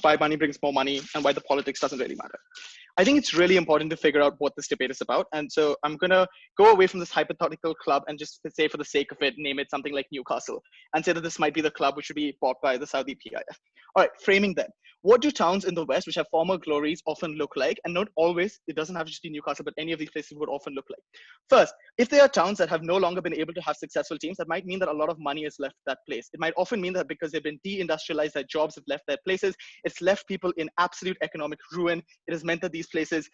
why money brings more money and why the politics doesn't really matter. I think it's really important to figure out what this debate is about. And so I'm going to go away from this hypothetical club and just say, for the sake of it, name it something like Newcastle and say that this might be the club which should be bought by the Saudi PIF. All right, framing then. What do towns in the West, which have former glories, often look like? And not always, it doesn't have to just be Newcastle, but any of these places would often look like. First, if they are towns that have no longer been able to have successful teams, that might mean that a lot of money has left that place. It might often mean that because they've been deindustrialized, their jobs have left their places. It's left people in absolute economic ruin. It has meant that these places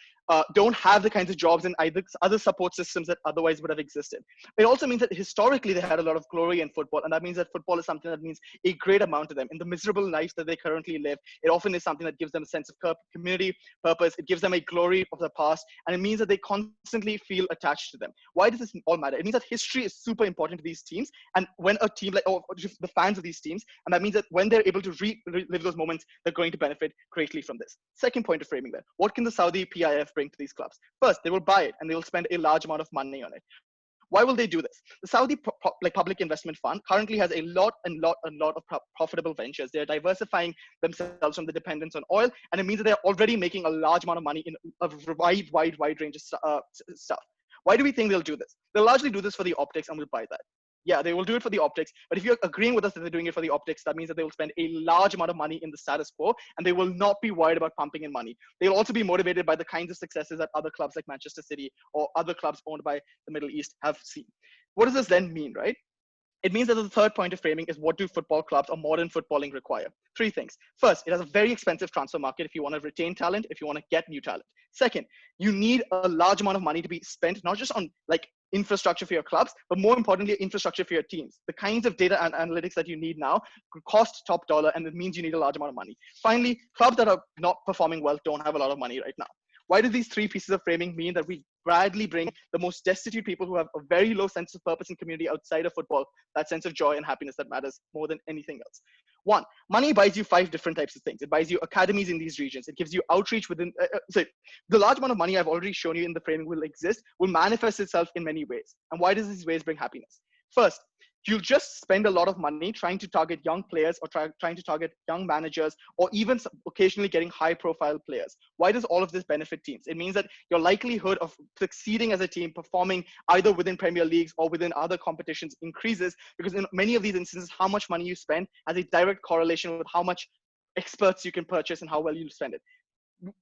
don't have the kinds of jobs and either other support systems that otherwise would have existed. It also means that historically they had a lot of glory in football, and that means that football is something that means a great amount to them. In the miserable life that they currently live, it often is something that gives them a sense of community, purpose. It gives them a glory of the past, and it means that they constantly feel attached to them. Why does this all matter? It means that history is super important to these teams, and when a team or just the fans of these teams, and that means that when they're able to relive those moments, they're going to benefit greatly from this. Second point of framing then, what can the Saudi PIF bring to these clubs? First, they will buy it and they will spend a large amount of money on it. Why will they do this? The Saudi Public Investment Fund currently has a lot of profitable ventures. They're diversifying themselves from the dependence on oil, and it means that they're already making a large amount of money in a wide range of stuff. Why do we think they'll do this? They'll largely do this for the optics, and we'll buy that. Yeah, they will do it for the optics, but if you're agreeing with us that they're doing it for the optics, that means that they will spend a large amount of money in the status quo, and they will not be worried about pumping in money. They'll also be motivated by the kinds of successes that other clubs like Manchester City or other clubs owned by the Middle East have seen. What does this then mean, right? It means that the third point of framing is, what do football clubs or modern footballing require? Three things. First, it has a very expensive transfer market if you want to retain talent, if you want to get new talent. Second, you need a large amount of money to be spent, not just on like infrastructure for your clubs, but more importantly, infrastructure for your teams. The kinds of data and analytics that you need now cost top dollar, and it means you need a large amount of money. Finally, clubs that are not performing well don't have a lot of money right now. Why do these three pieces of framing mean that we gradually bring the most destitute people who have a very low sense of purpose and community outside of football, that sense of joy and happiness that matters more than anything else? One, money buys you 5 different types of things. It buys you academies in these regions. It gives you outreach within, so the large amount of money I've already shown you in the framing will manifest itself in many ways. And why does these ways bring happiness? First, you'll just spend a lot of money trying to target young players or trying to target young managers, or even occasionally getting high profile players. Why does all of this benefit teams? It means that your likelihood of succeeding as a team, performing either within Premier Leagues or within other competitions, increases, because in many of these instances, how much money you spend has a direct correlation with how much experts you can purchase and how well you spend it.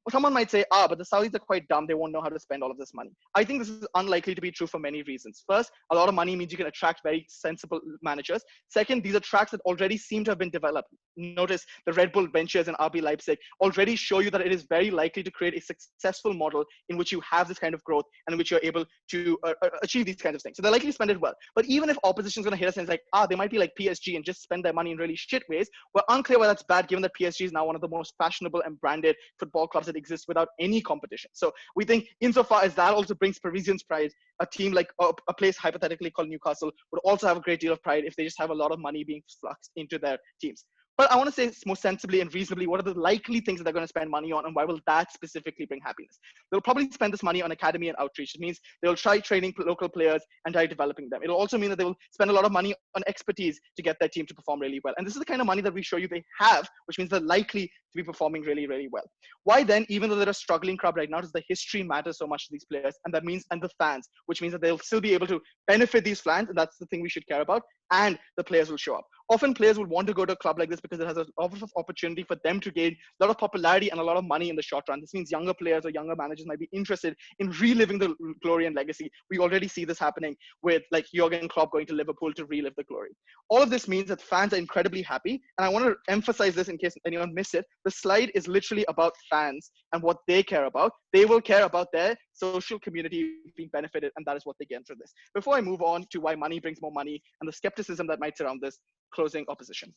Someone might say, but the Saudis are quite dumb. They won't know how to spend all of this money. I think this is unlikely to be true for many reasons. First, a lot of money means you can attract very sensible managers. Second, these are tracks that already seem to have been developed. Notice the Red Bull ventures and RB Leipzig already show you that it is very likely to create a successful model in which you have this kind of growth and in which you're able to achieve these kinds of things. So they're likely to spend it well. But even if opposition is going to hit us and it's like, they might be like PSG and just spend their money in really shit ways, we're unclear why that's bad, given that PSG is now one of the most fashionable and branded football clubs that exist without any competition. So we think insofar as that also brings Parisians pride, a team like a place hypothetically called Newcastle would also have a great deal of pride if they just have a lot of money being fluxed into their teams. But I want to say more sensibly and reasonably, what are the likely things that they're going to spend money on, and why will that specifically bring happiness? They'll probably spend this money on academy and outreach. It means they'll try training local players and try developing them. It'll also mean that they will spend a lot of money on expertise to get their team to perform really well. And this is the kind of money that we show you they have, which means they're likely to be performing really, really well. Why then, even though they're a struggling club right now, does the history matter so much to these players? And that means, and the fans, which means that they'll still be able to benefit these fans, and that's the thing we should care about, and the players will show up. Often players will want to go to a club like this because it has a lot of opportunity for them to gain a lot of popularity and a lot of money in the short run. This means younger players or younger managers might be interested in reliving the glory and legacy. We already see this happening with like Jurgen Klopp going to Liverpool to relive the glory. All of this means that fans are incredibly happy. And I want to emphasize this in case anyone missed it. The slide is literally about fans and what they care about. They will care about their social community being benefited, and that is what they get through this. Before I move on to why money brings more money and the skepticism that might surround this, closing opposition.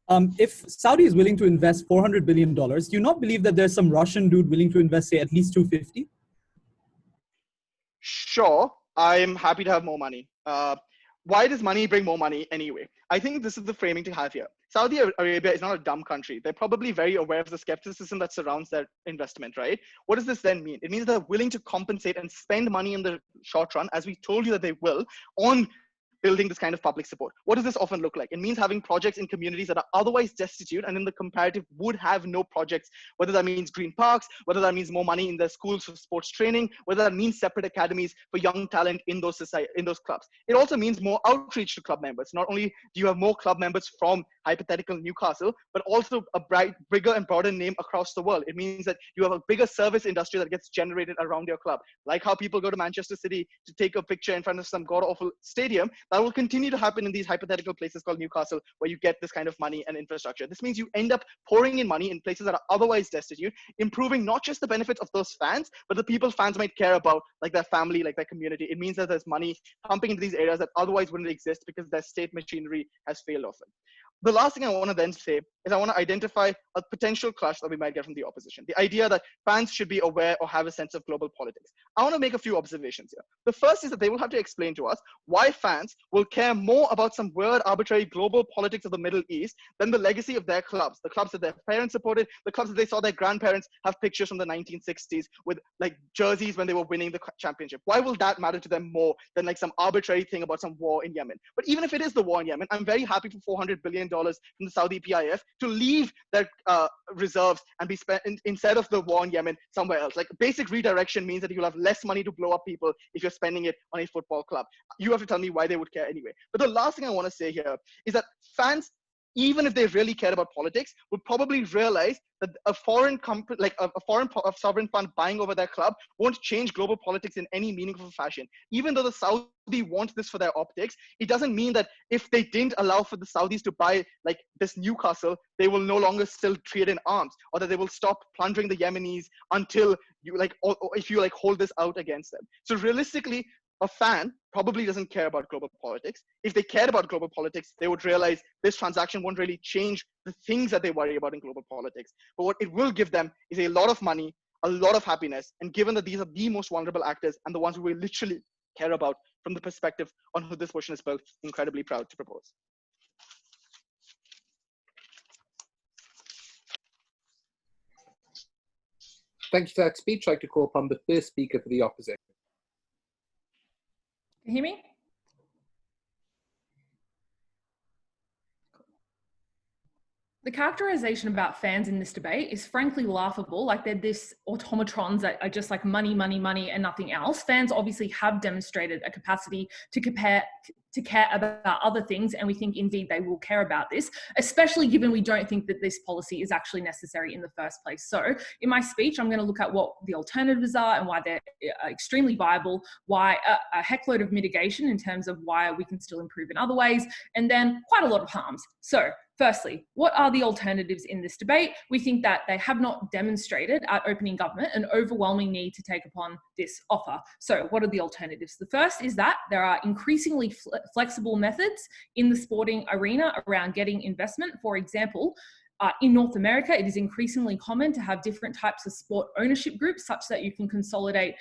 If Saudi is willing to invest $400 billion, do you not believe that there's some Russian dude willing to invest, say, at least 250? Sure, I'm happy to have more money. Why does money bring more money anyway? I think this is the framing to have here. Saudi Arabia is not a dumb country. They're probably very aware of the skepticism that surrounds their investment, right? What does this then mean? It means they're willing to compensate and spend money in the short run, as we told you that they will, on building this kind of public support. What does this often look like? It means having projects in communities that are otherwise destitute and in the comparative would have no projects, whether that means green parks, whether that means more money in the schools for sports training, whether that means separate academies for young talent in those clubs. It also means more outreach to club members. Not only do you have more club members from hypothetical Newcastle, but also a bigger and broader name across the world. It means that you have a bigger service industry that gets generated around your club. Like how people go to Manchester City to take a picture in front of some god-awful stadium, that will continue to happen in these hypothetical places called Newcastle, where you get this kind of money and infrastructure. This means you end up pouring in money in places that are otherwise destitute, improving not just the benefits of those fans, but the people fans might care about, like their family, like their community. It means that there's money pumping into these areas that otherwise wouldn't exist because their state machinery has failed often. The last thing I want to then say is I want to identify a potential clash that we might get from the opposition. The idea that fans should be aware or have a sense of global politics. I want to make a few observations here. The first is that they will have to explain to us why fans will care more about some weird, arbitrary global politics of the Middle East than the legacy of their clubs, the clubs that their parents supported, the clubs that they saw their grandparents have pictures from the 1960s with like jerseys when they were winning the championship. Why will that matter to them more than like some arbitrary thing about some war in Yemen? But even if it is the war in Yemen, I'm very happy for $400 billion from the Saudi PIF to leave their reserves and be spent instead of the war in Yemen somewhere else. Like basic redirection means that you'll have less money to blow up people if you're spending it on a football club. You have to tell me why they would care anyway. But the last thing I want to say here is that fans, even if they really cared about politics, would probably realize that a foreign company, like a sovereign fund buying over their club, won't change global politics in any meaningful fashion. Even though the Saudi want this for their optics, it doesn't mean that if they didn't allow for the Saudis to buy like this Newcastle, they will no longer still trade in arms, or that they will stop plundering the Yemenis until you like, or if you like hold this out against them. So realistically, a fan probably doesn't care about global politics. If they cared about global politics, they would realize this transaction won't really change the things that they worry about in global politics. But what it will give them is a lot of money, a lot of happiness. And given that these are the most vulnerable actors and the ones who we literally care about from the perspective on who this motion is both incredibly proud to propose. Thank you for that speech. I'd like to call upon the first speaker for the opposition. Can you hear me? The characterization about fans in this debate is frankly laughable. Like they're this automatrons that are just like money, money, money and nothing else. Fans obviously have demonstrated a capacity to care about other things, and we think indeed they will care about this, especially given we don't think that this policy is actually necessary in the first place. So in my speech, I'm going to look at what the alternatives are and why they're extremely viable, why a heckload of mitigation in terms of why we can still improve in other ways, and then quite a lot of harms. So firstly, what are the alternatives in this debate? We think that they have not demonstrated at opening government an overwhelming need to take upon this offer. So what are the alternatives? The first is that there are increasingly flexible methods in the sporting arena around getting investment. For example, in North America, it is increasingly common to have different types of sport ownership groups such that you can consolidate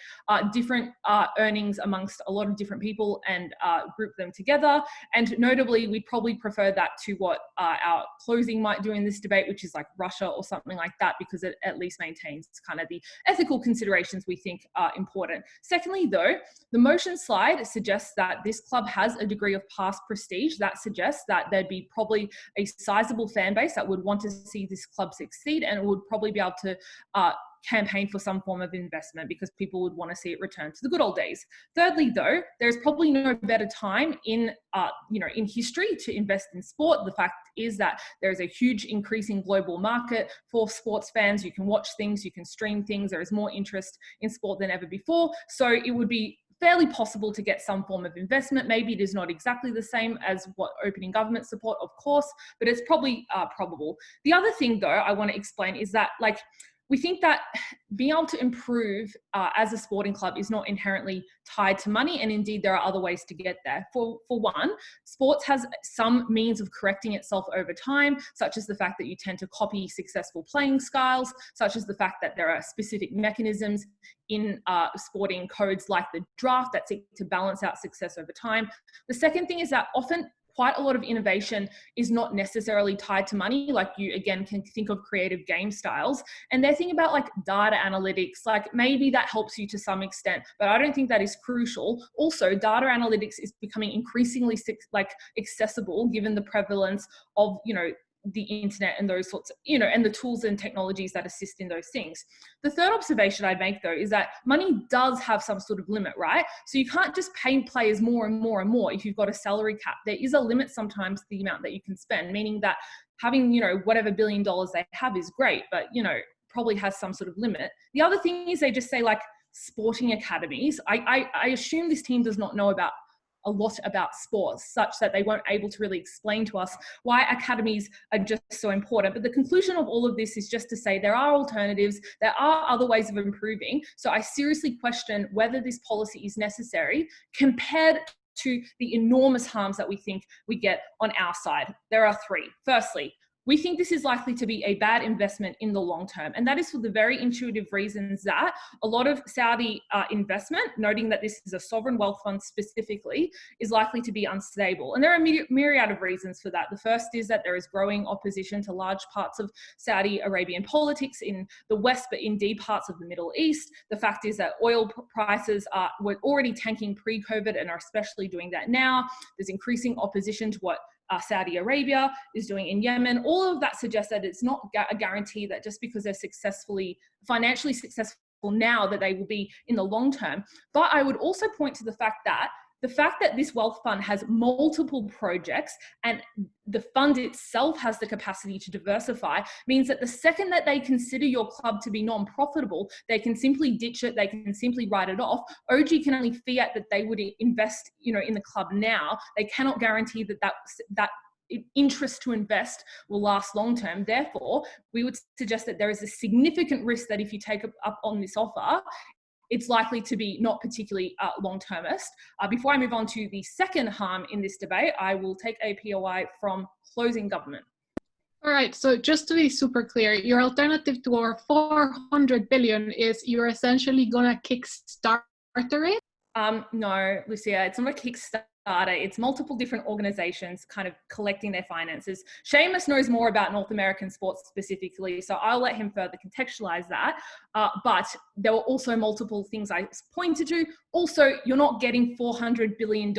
different earnings amongst a lot of different people and group them together. And notably, we'd probably prefer that to what our closing might do in this debate, which is like Russia or something like that, because it at least maintains kind of the ethical considerations we think are important. Secondly, though, the motion slide suggests that this club has a degree of past prestige. That suggests that there'd be probably a sizable fan base that would want to see this club succeed, and would probably be able to campaign for some form of investment because people would want to see it return to the good old days. Thirdly, though, there's probably no better time in history to invest in sport. The fact is that there is a huge increasing global market for sports fans. You can watch things, you can stream things. There is more interest in sport than ever before. So it would be fairly possible to get some form of investment. Maybe it is not exactly the same as what opening government support, of course, but it's probably probable. The other thing, though, I want to explain is that, like, we think that being able to improve as a sporting club is not inherently tied to money, and indeed there are other ways to get there. For one, sports has some means of correcting itself over time, such as the fact that you tend to copy successful playing styles, such as the fact that there are specific mechanisms in sporting codes like the draft that seek to balance out success over time. The second thing is that often quite a lot of innovation is not necessarily tied to money. Like you, again, can think of creative game styles, and they're thinking about like data analytics, like maybe that helps you to some extent, but I don't think that is crucial. Also, data analytics is becoming increasingly like accessible given the prevalence of, you know, the internet and those sorts of, you know, and the tools and technologies that assist in those things. The third observation I'd make though is that money does have some sort of limit, right? So you can't just pay players more and more and more if you've got a salary cap. There is a limit sometimes to the amount that you can spend, meaning that having, you know, whatever $1 billion they have is great, but, you know, probably has some sort of limit. The other thing is they just say like sporting academies. I assume this team does not know about a lot about sports such that they weren't able to really explain to us why academies are just so important. But the conclusion of all of this is just to say there are alternatives, there are other ways of improving. So I seriously question whether this policy is necessary compared to the enormous harms that we think we get on our side. There are three. Firstly, we think this is likely to be a bad investment in the long term. And that is for the very intuitive reasons that a lot of Saudi investment, noting that this is a sovereign wealth fund specifically, is likely to be unstable. And there are a myriad of reasons for that. The first is that there is growing opposition to large parts of Saudi Arabian politics in the West, but indeed parts of the Middle East. The fact is that oil prices were already tanking pre-COVID and are especially doing that now. There's increasing opposition to what Saudi Arabia is doing in Yemen. All of that suggests that it's not a guarantee that just because they're financially successful now that they will be in the long term. But I would also point to the fact that this wealth fund has multiple projects and the fund itself has the capacity to diversify means that the second that they consider your club to be non-profitable, they can simply ditch it, they can simply write it off. OG can only fiat that they would invest, you know, in the club now. They cannot guarantee that interest to invest will last long term. Therefore, we would suggest that there is a significant risk that if you take up on this offer, it's likely to be not particularly long-termist. Before I move on to the second harm in this debate, I will take a POI from closing government. All right, so just to be super clear, your alternative to our 400 billion is you're essentially gonna kickstarter it? No, Lucia, it's not a Kickstarter. It's multiple different organizations kind of collecting their finances. Seamus knows more about North American sports specifically, so I'll let him further contextualize that. But there were also multiple things I pointed to. Also, you're not getting $400 billion.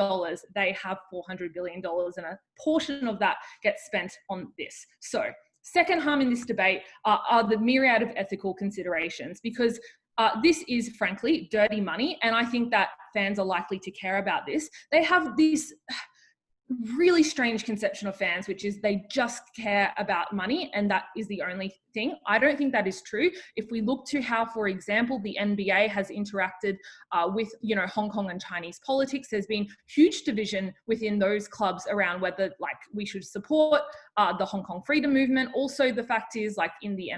They have $400 billion and a portion of that gets spent on this. So second harm in this debate are the myriad of ethical considerations, because this is frankly dirty money, and I think that fans are likely to care about this. They have this really strange conception of fans, which is they just care about money and that is the only thing. I don't think that is true. If we look to how, for example, the NBA has interacted with, you know, Hong Kong and Chinese politics, there's been huge division within those clubs around whether like we should support the Hong Kong freedom movement. Also, the fact is like in the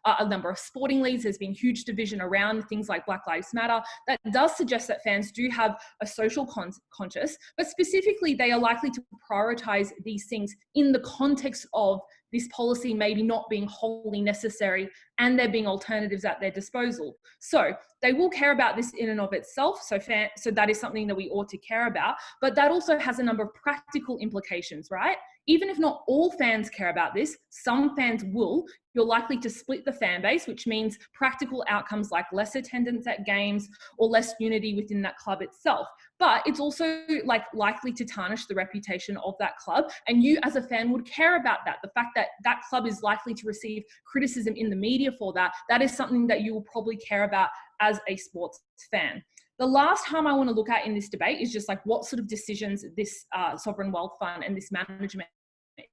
a number of sporting leagues, there's been huge division around things like Black Lives Matter. That does suggest that fans do have a social conscious, but specifically they are likely to prioritize these things in the context of this policy maybe not being wholly necessary and there being alternatives at their disposal. So they will care about this in and of itself. So that is something that we ought to care about, but that also has a number of practical implications, right? Even if not all fans care about this, some fans will. You're likely to split the fan base, which means practical outcomes like less attendance at games or less unity within that club itself. But it's also like likely to tarnish the reputation of that club. And you as a fan would care about that. The fact that that club is likely to receive criticism in the media for that, that is something that you will probably care about as a sports fan. The last harm I want to look at in this debate is just like what sort of decisions this sovereign wealth fund and this management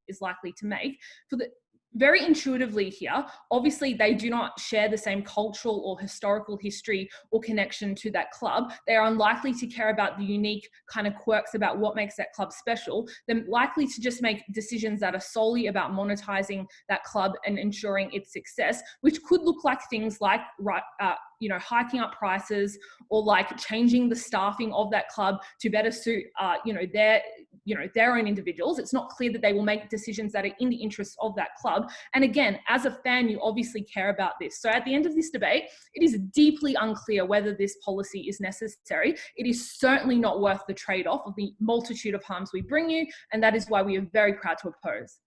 is likely to make. Very intuitively here, obviously they do not share the same cultural or historical history or connection to that club. They are unlikely to care about the unique kind of quirks about what makes that club special. They're likely to just make decisions that are solely about monetizing that club and ensuring its success, which could look like things like you know, hiking up prices or like changing the staffing of that club to better suit, you know, their own individuals. It's not clear that they will make decisions that are in the interests of that club. And again, as a fan, you obviously care about this. So at the end of this debate, it is deeply unclear whether this policy is necessary. It is certainly not worth the trade-off of the multitude of harms we bring you, and that is why we are very proud to oppose.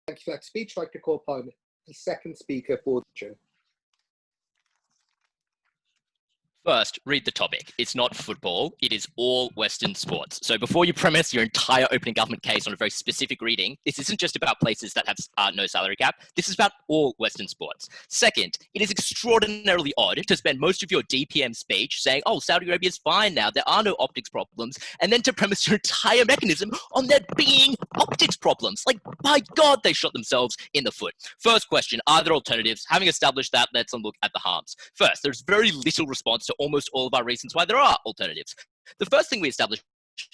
Thank you for that speech. I'd like to call upon the second speaker for the show. First, read the topic. It's not football. It is all Western sports. So before you premise your entire opening government case on a very specific reading, this isn't just about places that have no salary cap. This is about all Western sports. Second, it is extraordinarily odd to spend most of your DPM speech saying, oh, Saudi Arabia is fine now. There are no optics problems. And then to premise your entire mechanism on there being optics problems. Like, by God, they shot themselves in the foot. First question, are there alternatives? Having established that, let's look at the harms. First, there's very little response to almost all of our reasons why there are alternatives. The first thing we established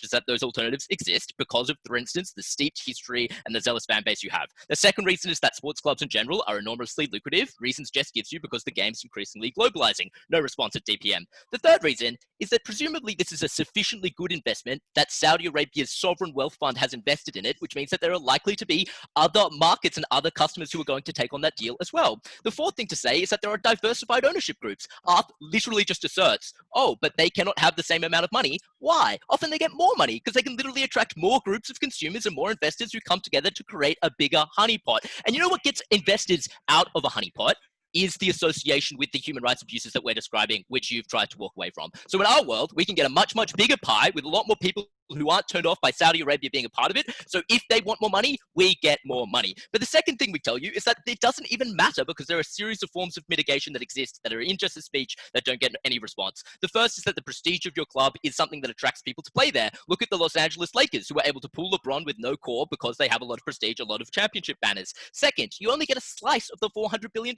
is that those alternatives exist because of, for instance, the steeped history and the zealous fan base you have. The second reason is that sports clubs in general are enormously lucrative. Reasons Jess gives you because the game's increasingly globalizing. No response at DPM. The third reason is that presumably this is a sufficiently good investment that Saudi Arabia's sovereign wealth fund has invested in it, which means that there are likely to be other markets and other customers who are going to take on that deal as well. The fourth thing to say is that there are diversified ownership groups. Arth literally just asserts, oh, but they cannot have the same amount of money. Why? Often they get more money because they can literally attract more groups of consumers and more investors who come together to create a bigger honeypot. And you know what gets investors out of a honeypot? Is the association with the human rights abuses that we're describing, which you've tried to walk away from. So in our world, we can get a much, much bigger pie with a lot more people who aren't turned off by Saudi Arabia being a part of it. So if they want more money, we get more money. But the second thing we tell you is that it doesn't even matter because there are a series of forms of mitigation that exist that are in just a speech that don't get any response. The first is that the prestige of your club is something that attracts people to play there. Look at the Los Angeles Lakers, who were able to pull LeBron with no core because they have a lot of prestige, a lot of championship banners. Second, you only get a slice of the $400 billion.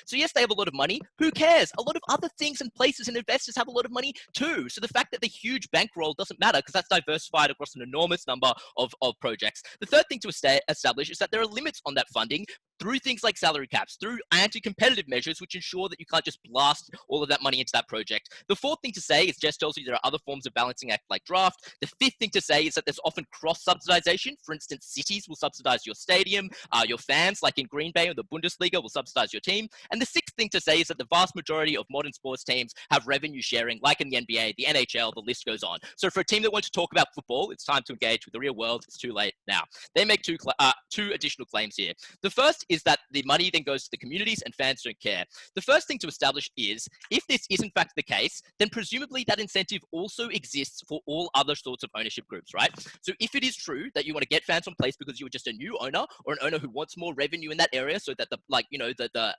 So yes, they have a lot of money. Who cares? A lot of other things and places and investors have a lot of money too. So the fact that the huge bankroll doesn't matter because that's diversified across an enormous number of projects. The third thing to establish is that there are limits on that funding through things like salary caps, through anti-competitive measures, which ensure that you can't just blast all of that money into that project. The fourth thing to say is Jess tells you there are other forms of balancing act like draft. The fifth thing to say is that there's often cross-subsidization. For instance, cities will subsidize your stadium, your fans, like in Green Bay or the Bundesliga, will subsidize your team. And the sixth thing to say is that the vast majority of modern sports teams have revenue sharing, like in the NBA, the NHL, the list goes on. So for a team that wants to talk about football, it's time to engage with the real world. It's too late now. They make two additional claims here. The first is that the money then goes to the communities and fans don't care. The first thing to establish is, if this is in fact the case, then presumably that incentive also exists for all other sorts of ownership groups, right? So if it is true that you want to get fans on place because you are just a new owner or an owner who wants more revenue in that area so that the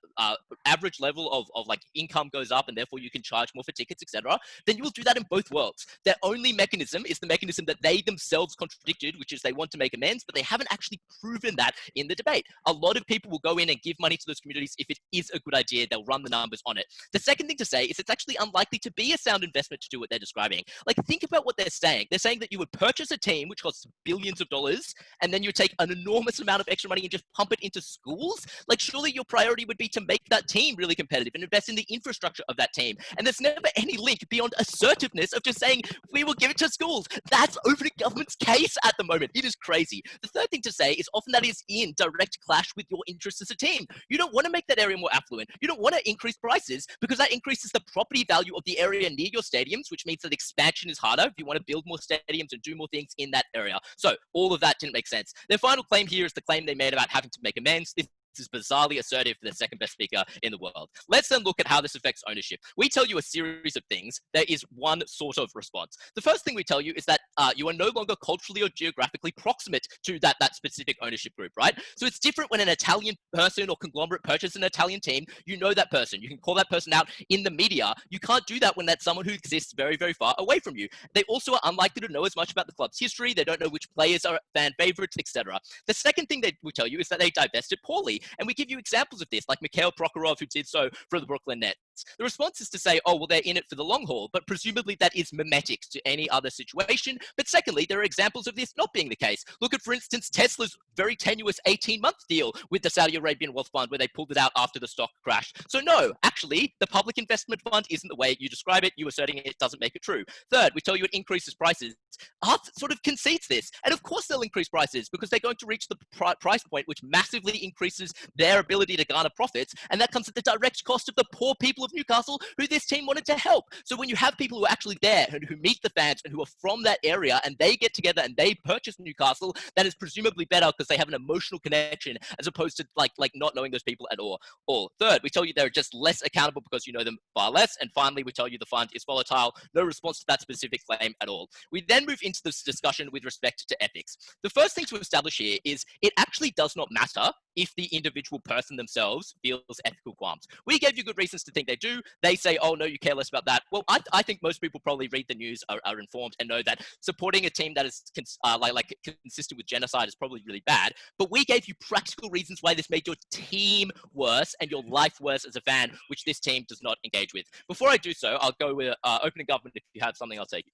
average level of like income goes up and therefore you can charge more for tickets, etc., then you will do that in both worlds. Their only mechanism is the mechanism that they themselves contradicted, which is they want to make amends, but they haven't actually proven that in the debate. A lot of people will go in and give money to those communities if it is a good idea. They'll run the numbers on it. The second thing to say is it's actually unlikely to be a sound investment to do what they're describing. Like, think about what they're saying. They're saying that you would purchase a team which costs billions of dollars and then you take an enormous amount of extra money and just pump it into schools. Like, surely your priority would be to make that team really competitive and invest in the infrastructure of that team. And there's never any link beyond assertiveness of just saying, we will give it to schools. That's opening government's case at the moment. It is crazy. The third thing to say is often that is in direct clash with your interests as a team. You don't want to make that area more affluent. You don't want to increase prices because that increases the property value of the area near your stadiums, which means that expansion is harder if you want to build more stadiums and do more things in that area. So all of that didn't make sense. Their final claim here is the claim they made about having to make amends. This is bizarrely assertive for the second best speaker in the world. Let's then look at how this affects ownership. We tell you a series of things. There is one sort of response. The first thing we tell you is that you are no longer culturally or geographically proximate to that specific ownership group, right? So it's different when an Italian person or conglomerate purchases an Italian team. You know that person. You can call that person out in the media. You can't do that when that's someone who exists very, very far away from you. They also are unlikely to know as much about the club's history. They don't know which players are fan favorites, etc. The second thing they will tell you is that they divested poorly. And we give you examples of this, like Mikhail Prokhorov, who did so for the Brooklyn Nets. response? The response is to say, oh, well, they're in it for the long haul, but presumably that is mimetic to any other situation. But secondly, there are examples of this not being the case. Look at, for instance, Tesla's very tenuous 18-month deal with the Saudi Arabian Wealth Fund, where they pulled it out after the stock crashed. So no, actually, the public investment fund isn't the way you describe it. You asserting it doesn't make it true. Third, we tell you it increases prices. Arth sort of concedes this. And of course they'll increase prices because they're going to reach the price point which massively increases their ability to garner profits. And that comes at the direct cost of the poor people of Newcastle who this team wanted to help. So when you have people who are actually there and who meet the fans and who are from that area and they get together and they purchase Newcastle, that is presumably better because they have an emotional connection as opposed to like not knowing those people at all. Third, we tell you they're just less accountable because you know them far less. And finally, we tell you the fund is volatile. No response to that specific claim at all. We then move into this discussion with respect to ethics. The first thing to establish here is it actually does not matter if the individual person themselves feels ethical qualms. We gave you good reasons to think they do. They say, oh, no, you care less about that. Well, I think most people probably read the news, are informed, and know that supporting a team that is consistent with genocide is probably really bad. But we gave you practical reasons why this made your team worse and your life worse as a fan, which this team does not engage with. Before I do so, I'll go with opening government. If you have something, I'll take it.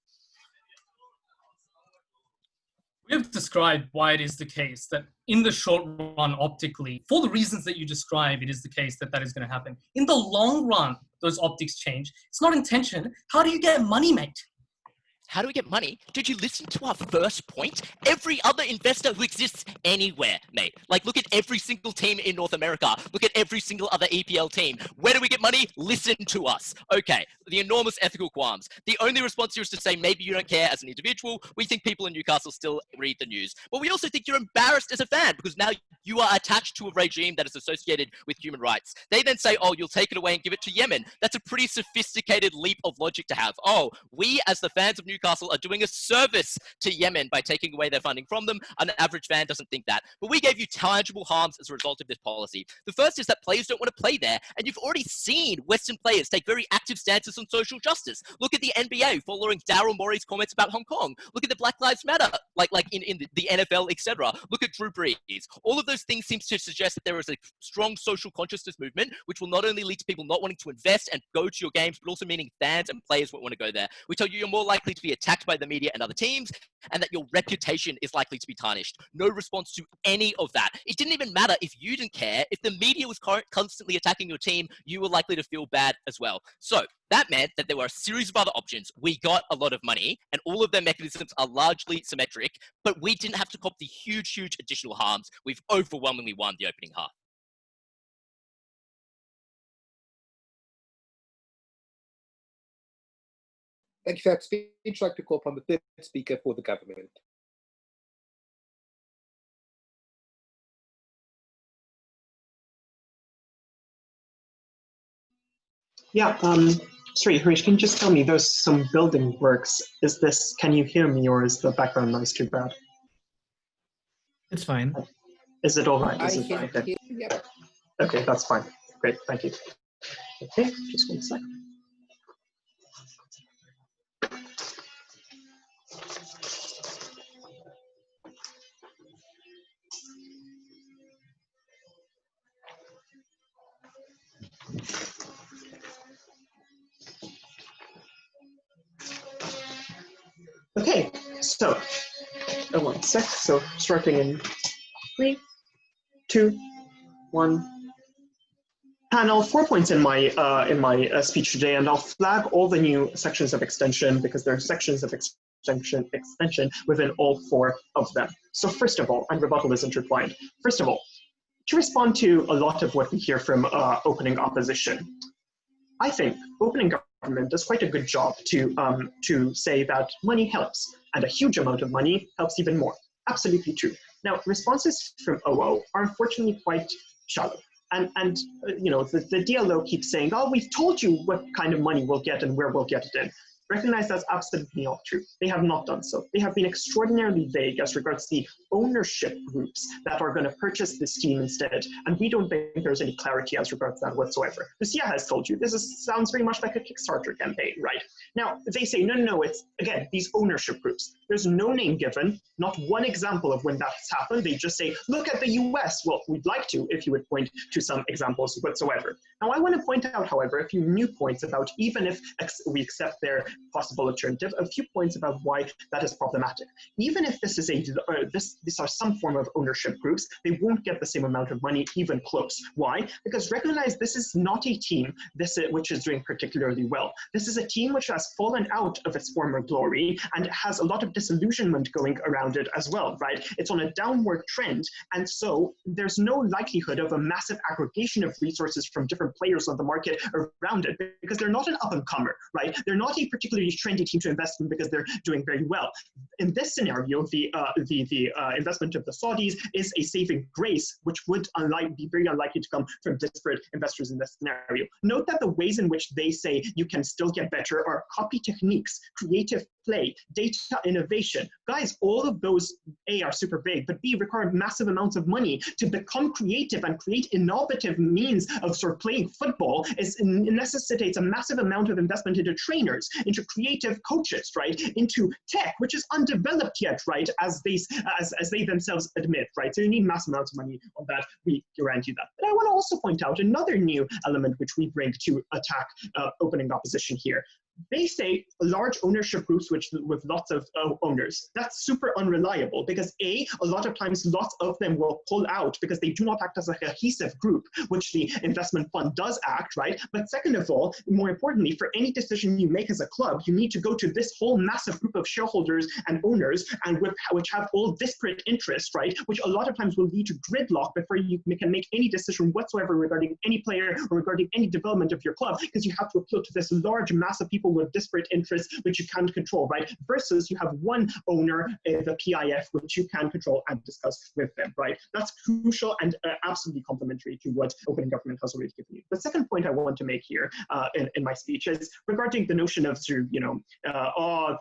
We have described why it is the case that in the short run, optically, for the reasons that you describe, it is the case that that is going to happen. In the long run, those optics change. It's not intention. How do you get money, mate? How do we get money? Did you listen to our first point? Every other investor who exists anywhere, mate. Like, look at every single team in North America. Look at every single other EPL team. Where do we get money? Listen to us. Okay, the enormous ethical qualms. The only response here is to say, maybe you don't care as an individual. We think people in Newcastle still read the news. But we also think you're embarrassed as a fan because now you are attached to a regime that is associated with human rights. They then say, oh, you'll take it away and give it to Yemen. That's a pretty sophisticated leap of logic to have. Oh, we as the fans of Newcastle are doing a service to Yemen by taking away their funding from them. An average fan doesn't think that. But we gave you tangible harms as a result of this policy. The first is that players don't want to play there, and you've already seen Western players take very active stances on social justice. Look at the NBA following Daryl Morey's comments about Hong Kong. Look at the Black Lives Matter, like in the NFL, etc. Look at Drew Brees. All of those things seem to suggest that there is a strong social consciousness movement, which will not only lead to people not wanting to invest and go to your games, but also meaning fans and players won't want to go there. We tell you you're more likely to be attacked by the media and other teams, and that your reputation is likely to be tarnished. No response to any of that. It didn't even matter if you didn't care. If the media was constantly attacking your team, you were likely to feel bad as well. So that meant that there were a series of other options. We got a lot of money, and all of their mechanisms are largely symmetric, but we didn't have to cop the huge, huge additional harms. We've overwhelmingly won the opening half. Thank you for that speech. I'd like to call upon the third speaker for the government. Yeah, sorry, Harish, can you just tell me, there's some building works. Is this, can you hear me, or is the background noise too bad? It's fine. Is it all right? I Is it can okay? hear you. Yep. Okay, that's fine. Great, thank you. Okay, just 1 sec. Okay, so 1 sec. So starting in 3, 2, 1. Panel, 4 points in my speech today, and I'll flag all the new sections of extension because there are sections of extension within all 4 of them. So first of all, and rebuttal is intertwined. First of all, to respond to a lot of what we hear from opening opposition, I think opening government does quite a good job to say that money helps, and a huge amount of money helps even more. Absolutely true. Now, responses from OO are unfortunately quite shallow. And you know, the DLO keeps saying, oh, we've told you what kind of money we'll get and where we'll get it in. Recognize that's absolutely not true. They have not done so. They have been extraordinarily vague as regards the ownership groups that are going to purchase this team instead, and we don't think there's any clarity as regards that whatsoever. Lucia has told you sounds very much like a Kickstarter campaign, right? Now, they say, no, it's, again, these ownership groups. There's no name given, not one example of when that's happened. They just say, look at the US. Well, we'd like to, if you would point to some examples whatsoever. Now, I want to point out, however, a few new points about, even if we accept their possible alternative, a few points about why that is problematic. Even if this is these are some form of ownership groups, they won't get the same amount of money even close. Why? Because recognize this is not a team which is doing particularly well. This is a team which has fallen out of its former glory and has a lot of disillusionment going around it as well, right? It's on a downward trend, and so there's no likelihood of a massive aggregation of resources from different players on the market around it, because they're not an up-and-comer, right? They're not a particularly trendy team to invest in because they're doing very well. In this scenario, the investment of the Saudis is a saving grace, which would be very unlikely to come from disparate investors in this scenario. Note that the ways in which they say you can still get better are copy techniques, creative play, data innovation. Guys, all of those, A, are super big, but B, require massive amounts of money to become creative and create innovative means of sort of playing football. It necessitates a massive amount of investment into trainers, into creative coaches, right? Into tech, which is undeveloped yet, right? As they themselves admit, right? So you need massive amounts of money on that. We guarantee that. But I want to also point out another new element which we bring to attack opening opposition here. They say large ownership groups with lots of owners. That's super unreliable because A, a lot of times lots of them will pull out because they do not act as a cohesive group, which the investment fund does act, right? But second of all, more importantly, for any decision you make as a club, you need to go to this whole massive group of shareholders and owners and which have all disparate interests, right? Which a lot of times will lead to gridlock before you can make any decision whatsoever regarding any player or regarding any development of your club, because you have to appeal to this large mass of people with disparate interests which you can't control, right? Versus you have one owner, the PIF, which you can control and discuss with them, right? That's crucial and absolutely complementary to what opening government has already given you. The second point I want to make here in my speech is regarding the notion of,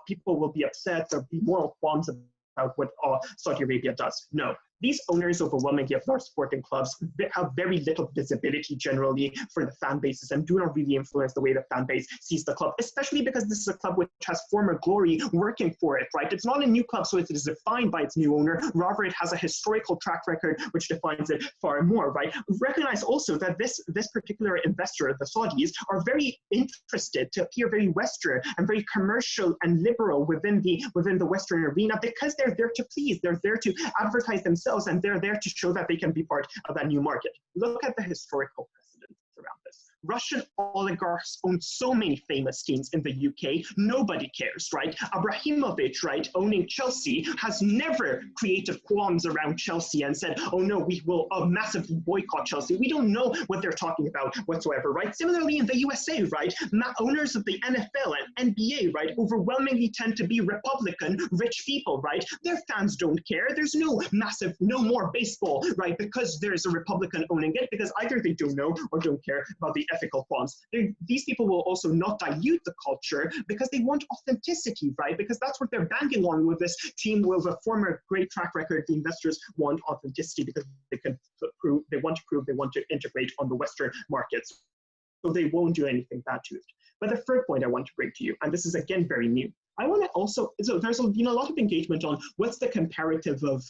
people will be upset or be moral qualms about what Saudi Arabia does. No. These owners overwhelmingly of large sporting clubs have very little visibility generally for the fan bases and do not really influence the way the fan base sees the club, especially because this is a club which has former glory working for it, right? It's not a new club, so it is defined by its new owner. Rather, it has a historical track record which defines it far more, right? Recognize also that this particular investor, the Saudis, are very interested to appear very Western and very commercial and liberal within the Western arena because they're there to please, they're there to advertise themselves, and they're there to show that they can be part of that new market. Look at the historical precedents around this. Russian oligarchs own so many famous teams in the UK, nobody cares, right? Abramovich, right, owning Chelsea, has never created qualms around Chelsea and said, oh no, we will massively boycott Chelsea. We don't know what they're talking about whatsoever, right? Similarly in the USA, right, owners of the NFL and NBA, right, overwhelmingly tend to be Republican, rich people, right? Their fans don't care. There's no more baseball, right, because there's a Republican owning it, because either they don't know or don't care about the ethical qualms. These people will also not dilute the culture because they want authenticity, right? Because that's what they're banking on with this team with a former great track record. The investors want authenticity because they want to integrate on the Western markets. So they won't do anything bad to it. But the third point I want to bring to you, and this is again very new, I want to also, so there's a lot of engagement on what's the comparative of,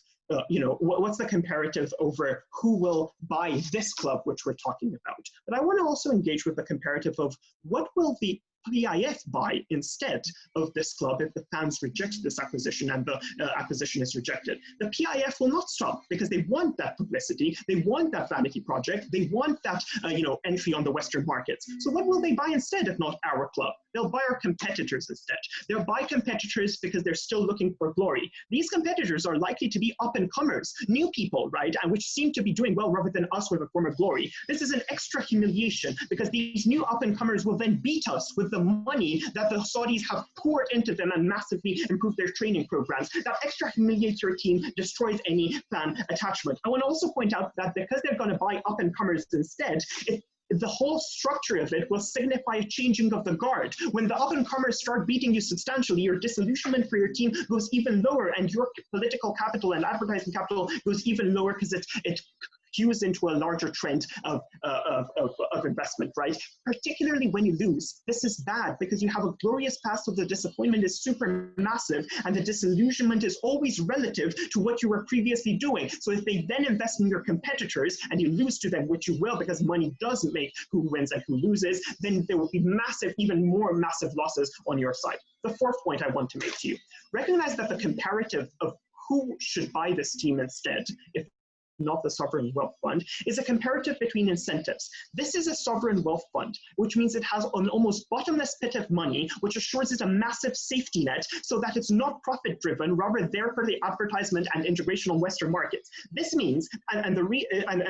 what's the comparative over who will buy this club, which we're talking about. But I want to also engage with the comparative of what will the PIF buy instead of this club if the fans reject this acquisition and the acquisition is rejected. The PIF will not stop because they want that publicity, they want that vanity project, they want that entry on the Western markets. So what will they buy instead if not our club? They'll buy our competitors instead. They'll buy competitors because they're still looking for glory. These competitors are likely to be up-and-comers, new people, right, and which seem to be doing well rather than us with a form of glory. This is an extra humiliation because these new up-and-comers will then beat us with the money that the Saudis have poured into them and massively improved their training programs. That extra humiliates your team, destroys any fan attachment. I want to also point out that because they're going to buy up-and-comers instead, the whole structure of it will signify a changing of the guard. When the up-and-comers start beating you substantially, your disillusionment for your team goes even lower, and your political capital and advertising capital goes even lower because it cues into a larger trend of investment, right? Particularly when you lose, this is bad because you have a glorious past of the disappointment is super massive, and the disillusionment is always relative to what you were previously doing. So if they then invest in your competitors and you lose to them, which you will because money doesn't make who wins and who loses, then there will be massive, even more massive losses on your side. The fourth point I want to make to you, recognize that the comparative of who should buy this team instead, if not the sovereign wealth fund, is a comparative between incentives. This is a sovereign wealth fund, which means it has an almost bottomless pit of money, which assures it a massive safety net so that it's not profit driven, rather there for the advertisement and integration on Western markets. This means, and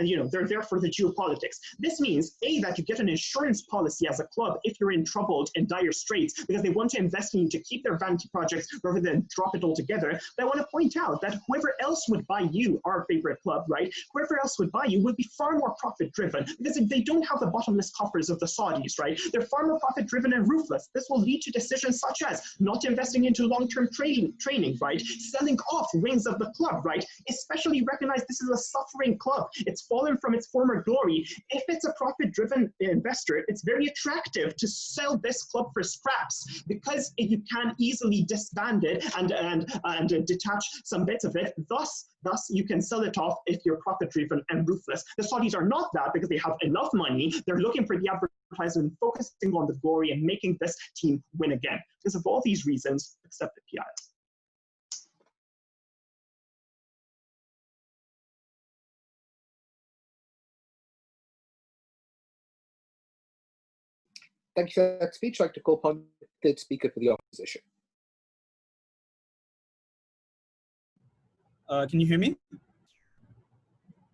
you know, they're there for the geopolitics. This means, A, that you get an insurance policy as a club if you're in trouble, in dire straits, because they want to invest in you to keep their vanity projects rather than drop it altogether. But I want to point out that whoever else would buy you, our favorite club, right? Whoever else would buy you would be far more profit driven because they don't have the bottomless coffers of the Saudis, right? They're far more profit driven and ruthless. This will lead to decisions such as not investing into long-term training, right? Selling off wings of the club, right? Especially recognize this is a suffering club. It's fallen from its former glory. If it's a profit driven investor, it's very attractive to sell this club for scraps because you can easily disband it and detach some bits of it. Thus, you can sell it off if you're profit-driven and ruthless. The Saudis are not that because they have enough money. They're looking for the advertisement, focusing on the glory and making this team win again. Because of all these reasons, accept the PI. Thank you for that speech. I'd like to call upon the third speaker for the opposition. Can you hear me?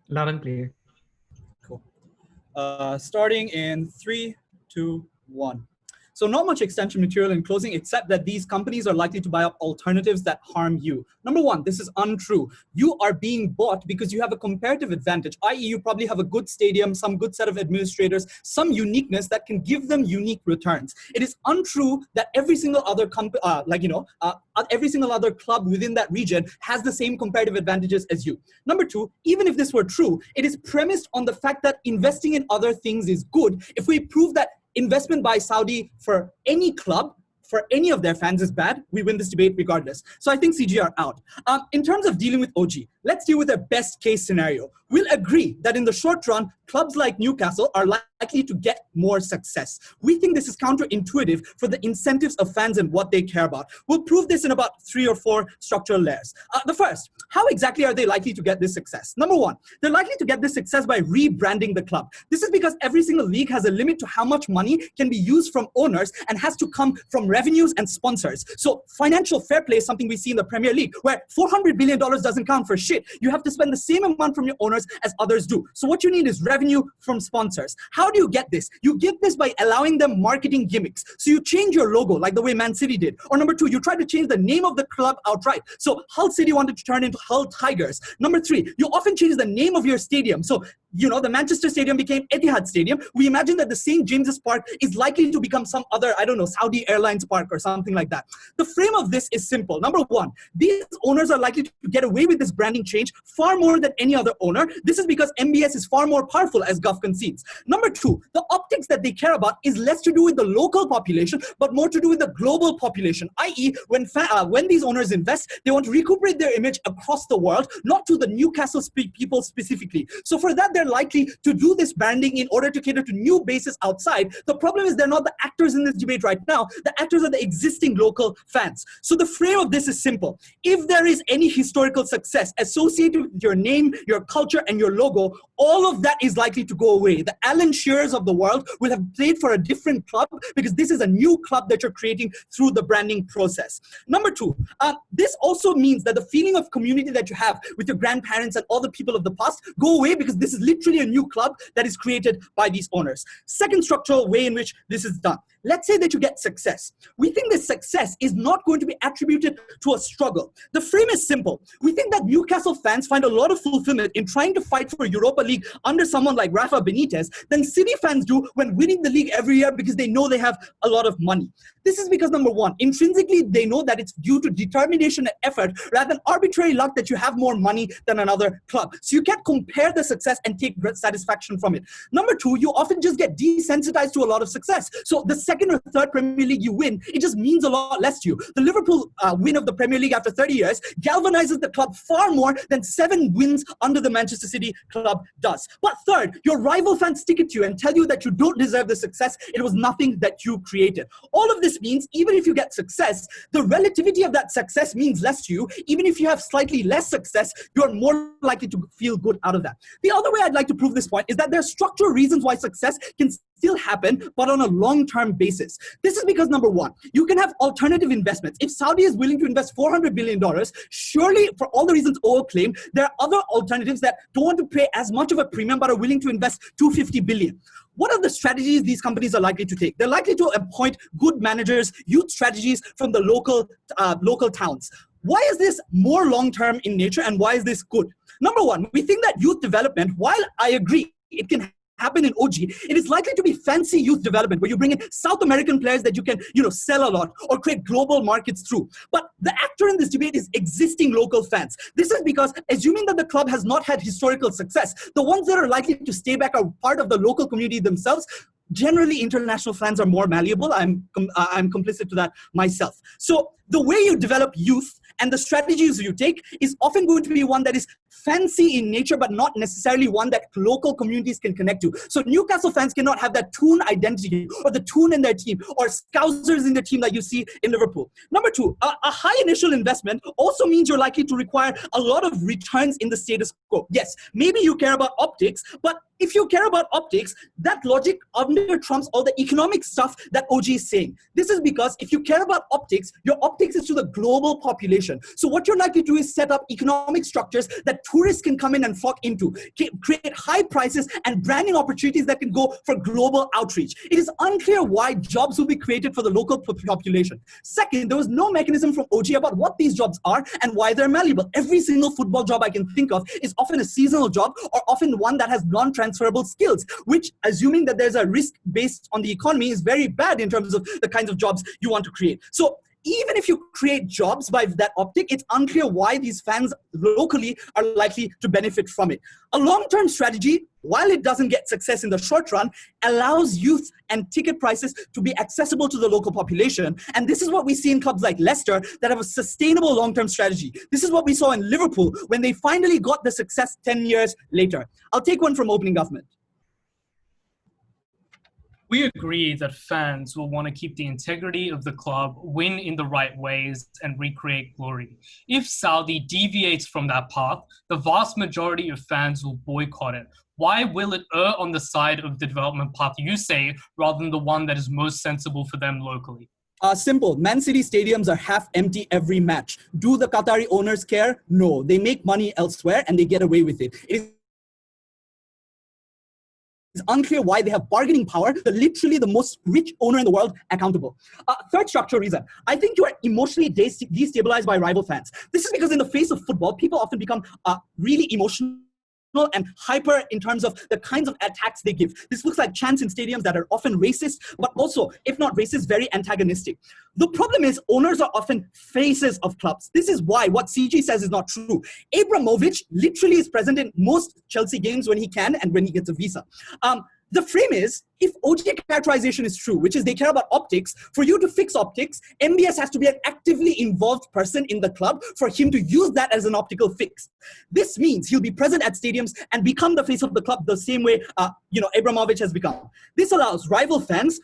Loud and clear. Cool. Starting in 3, 2, 1. So not much extension material in closing, except that these companies are likely to buy up alternatives that harm you. Number one, this is untrue. You are being bought because you have a comparative advantage, i.e. you probably have a good stadium, some good set of administrators, some uniqueness that can give them unique returns. It is untrue that every single other every single other club within that region has the same comparative advantages as you. Number two, even if this were true, it is premised on the fact that investing in other things is good. If we prove that investment by Saudi for any club, for any of their fans is bad, we win this debate regardless. So I think CG are out. In terms of dealing with OG, let's deal with a best case scenario. We'll agree that in the short run, clubs like Newcastle are likely to get more success. We think this is counterintuitive for the incentives of fans and what they care about. We'll prove this in about 3 or 4 structural layers. The first, how exactly are they likely to get this success? Number one, they're likely to get this success by rebranding the club. This is because every single league has a limit to how much money can be used from owners and has to come from revenues and sponsors. So financial fair play is something we see in the Premier League, where $400 billion doesn't count for shit. You have to spend the same amount from your owners as others do. So what you need is revenue from sponsors. How do you get this? You get this by allowing them marketing gimmicks. So you change your logo like the way Man City did. Or number two, you try to change the name of the club outright. So Hull City wanted to turn into Hull Tigers. Number three, you often change the name of your stadium. So, you know, the Manchester Stadium became Etihad Stadium. We imagine that the St. James's Park is likely to become some other, I don't know, Saudi Airlines Park or something like that. The frame of this is simple. Number one, these owners are likely to get away with this branding change far more than any other owner. This is because MBS is far more powerful, as Gulf concedes. Number two, the optics that they care about is less to do with the local population, but more to do with the global population, i.e. when these owners invest, they want to recuperate their image across the world, not to the Newcastle people specifically. So for that, they're likely to do this branding in order to cater to new bases outside. The problem is they're not the actors in this debate right now. The actors are the existing local fans. So the frame of this is simple. If there is any historical success associated with your name, your culture, and your logo, all of that is likely to go away. The Alan Shearers of the world will have played for a different club because this is a new club that you're creating through the branding process. Number two, this also means that the feeling of community that you have with your grandparents and all the people of the past go away because this is literally a new club that is created by these owners. Second structural way in which this is done. Let's say that you get success. We think this success is not going to be attributed to a struggle. The frame is simple. We think that Newcastle fans find a lot of fulfillment in trying to fight for Europa League under someone like Rafa Benitez than City fans do when winning the league every year because they know they have a lot of money. This is because, number one, intrinsically they know that it's due to determination and effort rather than arbitrary luck that you have more money than another club. So you can't compare the success and take satisfaction from it. Number two, you often just get desensitized to a lot of success. So the second or third Premier League you win, it just means a lot less to you. The Liverpool win of the Premier League after 30 years galvanizes the club far more than 7 wins under the Manchester City club does. But third, your rival fans stick it to you and tell you that you don't deserve the success. It was nothing that you created. All of this means even if you get success, the relativity of that success means less to you. Even if you have slightly less success, you're more likely to feel good out of that. The other way I'd like to prove this point is that there are structural reasons why success can still happen, but on a long-term basis. This is because, number one, you can have alternative investments. If Saudi is willing to invest $400 billion, surely, for all the reasons Oil claimed, there are other alternatives that don't want to pay as much of a premium, but are willing to invest $250 billion. What are the strategies these companies are likely to take? They're likely to appoint good managers, youth strategies from the local towns. Why is this more long-term in nature and why is this good? Number one, we think that youth development, while I agree it can happen in OG, it is likely to be fancy youth development where you bring in South American players that you can, sell a lot or create global markets through. But the actor in this debate is existing local fans. This is because, assuming that the club has not had historical success, the ones that are likely to stay back are part of the local community themselves. Generally, international fans are more malleable. I'm complicit to that myself. So the way you develop youth and the strategies you take is often going to be one that is fancy in nature, but not necessarily one that local communities can connect to. So Newcastle fans cannot have that Toon identity or the Toon in their team or Scousers in their team that you see in Liverpool. Number two, a high initial investment also means you're likely to require a lot of returns in the status quo. Yes, maybe you care about optics, but if you care about optics, that logic under trumps all the economic stuff that OG is saying. This is because if you care about optics, your optics is to the global population. So what you're likely to do is set up economic structures that tourists can come in and flock into, create high prices and branding opportunities that can go for global outreach. It is unclear why jobs will be created for the local population. Second, there was no mechanism from OG about what these jobs are and why they're malleable. Every single football job I can think of is often a seasonal job or often one that has non-transferable skills, which, assuming that there's a risk based on the economy, is very bad in terms of the kinds of jobs you want to create. So even if you create jobs by that optic, it's unclear why these fans locally are likely to benefit from it. A long-term strategy, while it doesn't get success in the short run, allows youth and ticket prices to be accessible to the local population. And this is what we see in clubs like Leicester that have a sustainable long-term strategy. This is what we saw in Liverpool when they finally got the success 10 years later. I'll take one from opening government. We agree that fans will want to keep the integrity of the club, win in the right ways, and recreate glory. If Saudi deviates from that path, the vast majority of fans will boycott it. Why will it err on the side of the development path you say, rather than the one that is most sensible for them locally? Simple. Man City stadiums are half empty every match. Do the Qatari owners care? No. They make money elsewhere and they get away with it. It's unclear why they have bargaining power, literally the most rich owner in the world accountable. Third structural reason, I think you are emotionally destabilized by rival fans. This is because in the face of football, people often become really emotional and hyper in terms of the kinds of attacks they give. This looks like chants in stadiums that are often racist, but also, if not racist, very antagonistic. The problem is owners are often faces of clubs. This is why what CG says is not true. Abramovich literally is present in most Chelsea games when he can and when he gets a visa. The frame is, if OG characterization is true, which is they care about optics, for you to fix optics, MBS has to be an actively involved person in the club for him to use that as an optical fix. This means he'll be present at stadiums and become the face of the club the same way Abramovich has become. This allows rival fans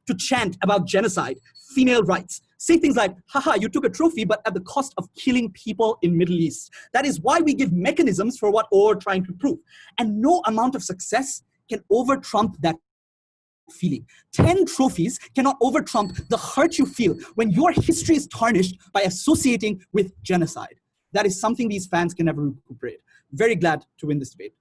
to chant about genocide, female rights, say things like, haha, you took a trophy, but at the cost of killing people in Middle East. That is why we give mechanisms for what we're trying to prove. And no amount of success can over-trump that feeling. 10 trophies cannot over-trump the hurt you feel when your history is tarnished by associating with genocide. That is something these fans can never recuperate. Very glad to win this debate.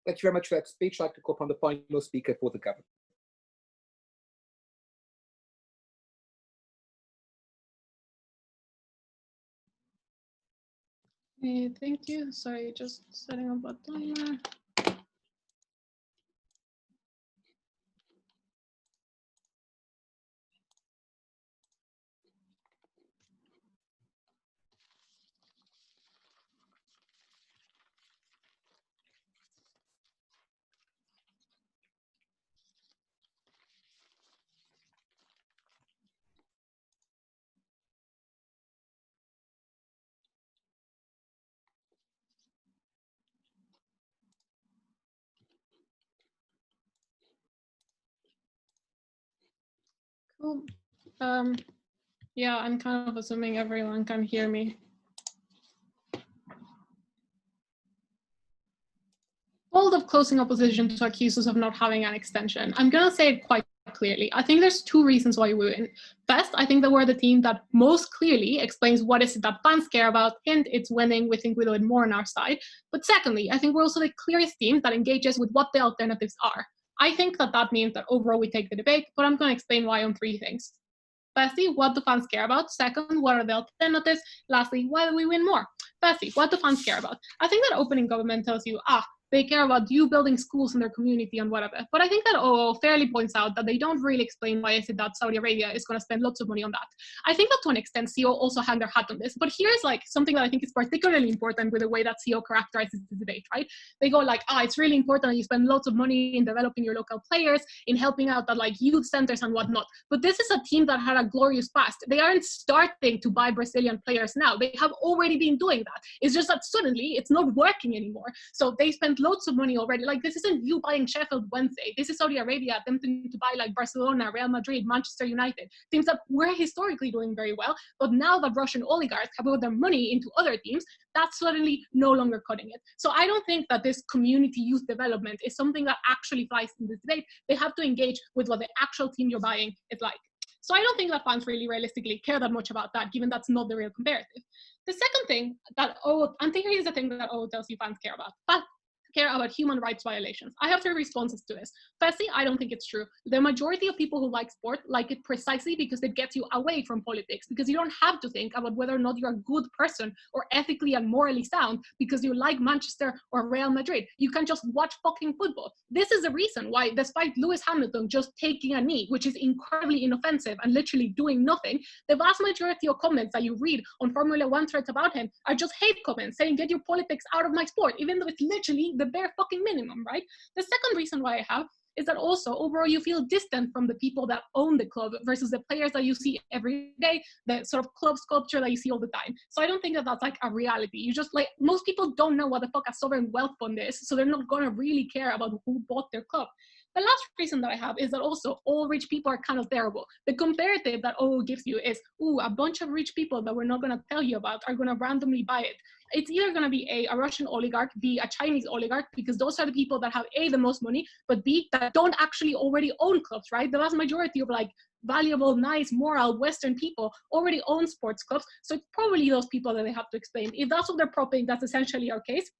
Thank you very much for that speech. I'd like to call upon the final speaker for the government. Thank you. Sorry, just setting up a timer. Cool. Yeah, I'm kind of assuming everyone can hear me. Bold of closing opposition to accuse us of not having an extension. I'm gonna say it quite clearly. I think there's two reasons why we win. First, I think that we're the team that most clearly explains what is it that fans care about, and it's winning. We think we do it more on our side. But secondly, I think we're also the clearest team that engages with what the alternatives are. I think that that means that overall we take the debate, but I'm gonna explain why on three things. Firstly, what do fans care about? Second, what are the alternatives? Lastly, why do we win more? Firstly, what do fans care about? I think that opening government tells you, they care about you building schools in their community and whatever. But I think that OO fairly points out that they don't really explain why is it that Saudi Arabia is going to spend lots of money on that. I think that to an extent, CO also hang their hat on this. But here's like something that I think is particularly important with the way that CO characterizes the debate, right? They go like, it's really important that you spend lots of money in developing your local players, in helping out at like youth centers and whatnot. But this is a team that had a glorious past. They aren't starting to buy Brazilian players now. They have already been doing that. It's just that suddenly it's not working anymore. So they spent loads of money already. Like, this isn't you buying Sheffield Wednesday. This is Saudi Arabia attempting to buy like Barcelona, Real Madrid, Manchester United, teams that were historically doing very well. But now that Russian oligarchs have put their money into other teams, that's suddenly no longer cutting it. So I don't think that this community youth development is something that actually flies in this debate. They have to engage with what the actual team you're buying is like. So I don't think that fans really realistically care that much about that, given that's not the real comparative. The second thing that and here's the thing that tells you fans care about. Care about human rights violations. I have three responses to this. Firstly, I don't think it's true. The majority of people who like sport like it precisely because it gets you away from politics, because you don't have to think about whether or not you're a good person or ethically and morally sound because you like Manchester or Real Madrid. You can just watch fucking football. This is the reason why, despite Lewis Hamilton just taking a knee, which is incredibly inoffensive and literally doing nothing, the vast majority of comments that you read on Formula One threads about him are just hate comments saying, get your politics out of my sport, even though it's literally the bare fucking minimum, right? The second reason why I have is that also overall you feel distant from the people that own the club versus the players that you see every day, the sort of club sculpture that you see all the time. So I don't think that that's like a reality. You just like, most people don't know what the fuck a sovereign wealth fund is, so they're not gonna really care about who bought their club. The last reason that I have is that also all rich people are kind of terrible. The comparative that OO gives you is, a bunch of rich people that we're not going to tell you about are going to randomly buy it. It's either going to be a Russian oligarch, B, a Chinese oligarch, because those are the people that have A, the most money, but B, that don't actually already own clubs, right? The vast majority of like valuable, nice, moral, Western people already own sports clubs. So it's probably those people that they have to explain. If that's what they're propping, that's essentially our case.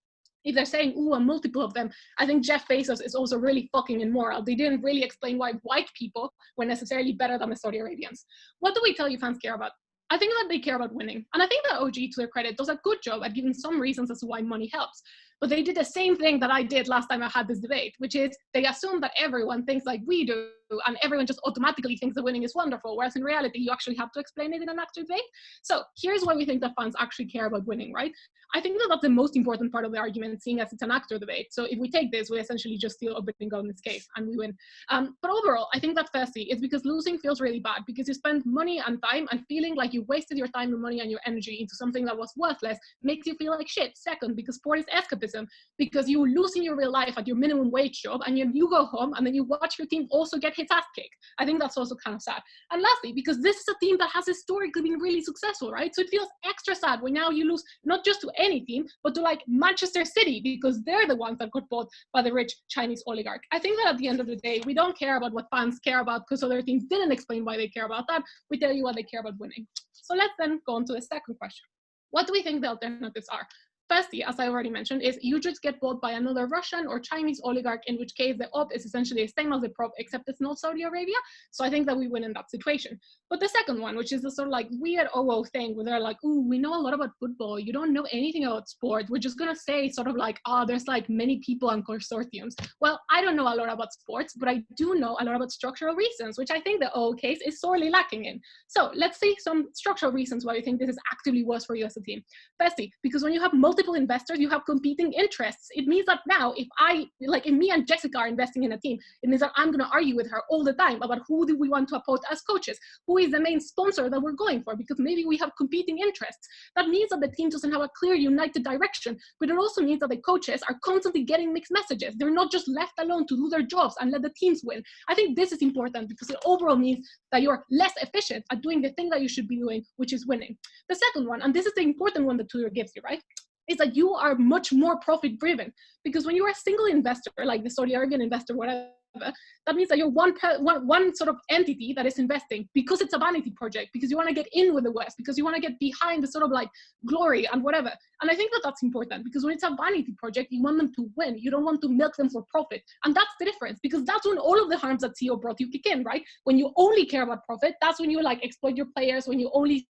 If they're saying, a multiple of them, I think Jeff Bezos is also really fucking immoral. They didn't really explain why white people were necessarily better than the Saudi Arabians. What do we tell you fans care about? I think that they care about winning. And I think that OG, to their credit, does a good job at giving some reasons as to why money helps. But they did the same thing that I did last time I had this debate, which is they assume that everyone thinks like we do, and everyone just automatically thinks that winning is wonderful, whereas in reality, you actually have to explain it in an actual debate. So here's why we think that fans actually care about winning, right? I think that that's the most important part of the argument, seeing as it's an actor debate. So if we take this, we essentially just steal opening government's case and we win. But overall, I think that firstly, it's because losing feels really bad because you spend money and time and feeling like you wasted your time and money and your energy into something that was worthless makes you feel like shit. Second, because sport is escapism, because you lose in your real life at your minimum wage job and you go home and then you watch your team also get his ass kicked. I think that's also kind of sad. And lastly, because this is a team that has historically been really successful, right? So it feels extra sad when now you lose not just to any team, but to like Manchester City, because they're the ones that got bought by the rich Chinese oligarch. I think that at the end of the day, we don't care about what fans care about because other teams didn't explain why they care about that. We tell you what they care about winning. So let's then go on to the second question. What do we think the alternatives are? Firstly, as I already mentioned, is you just get bought by another Russian or Chinese oligarch, in which case the op is essentially the same as the prop, except it's not Saudi Arabia. So I think that we win in that situation. But the second one, which is the sort of like weird OO thing where they're like, oh, we know a lot about football. You don't know anything about sport. We're just going to say sort of like, oh, there's like many people and consortiums. Well, I don't know a lot about sports, but I do know a lot about structural reasons, which I think the OO case is sorely lacking in. So let's see some structural reasons why you think this is actively worse for you as a team. Firstly, because when you have multiple investors, you have competing interests. It means that now if me and Jessica are investing in a team, it means that I'm going to argue with her all the time about who do we want to appoint as coaches, who is the main sponsor that we're going for, because maybe we have competing interests. That means that the team doesn't have a clear united direction, but it also means that the coaches are constantly getting mixed messages. They're not just left alone to do their jobs and let the teams win. I think this is important because it overall means that you're less efficient at doing the thing that you should be doing, which is winning. The second one, and this is the important one that Tudor gives you, right, is that you are much more profit driven, because when you're a single investor, like the Saudi Arabian investor, whatever, that means that you're one sort of entity that is investing because it's a vanity project, because you want to get in with the West, because you want to get behind the sort of like glory and whatever. And I think that that's important, because when it's a vanity project, you want them to win. You don't want to milk them for profit. And that's the difference, because that's when all of the harms that CEO brought you kick in, right? When you only care about profit, that's when you like exploit your players, when you only